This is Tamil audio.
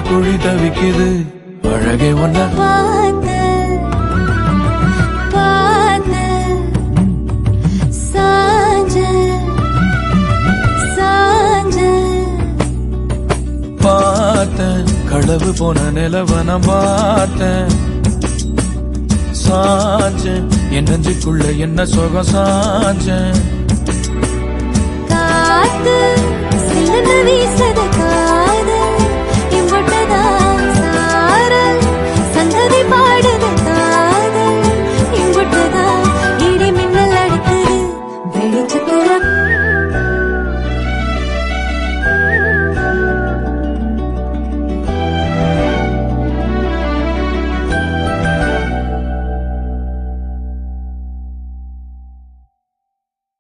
குழி தவிக்குது அழகே ஒன்ன பார்த்து பார்த்து சாஞ்சு சாஞ்சு பார்த்தேன் களவு போன நிலவன பார்த்தேன் சாஞ்சேன் என் நெஞ்சுக்குள்ள என்ன சுகம் சாஞ்சேன் காத்து சில்லுன்னு வீசது காதல் இம்பட்டதா சாரல் சந்ததி பாடுது காதல் இம்பட்டதா இடி மின்னல் அடிக்குது வெளிச்ச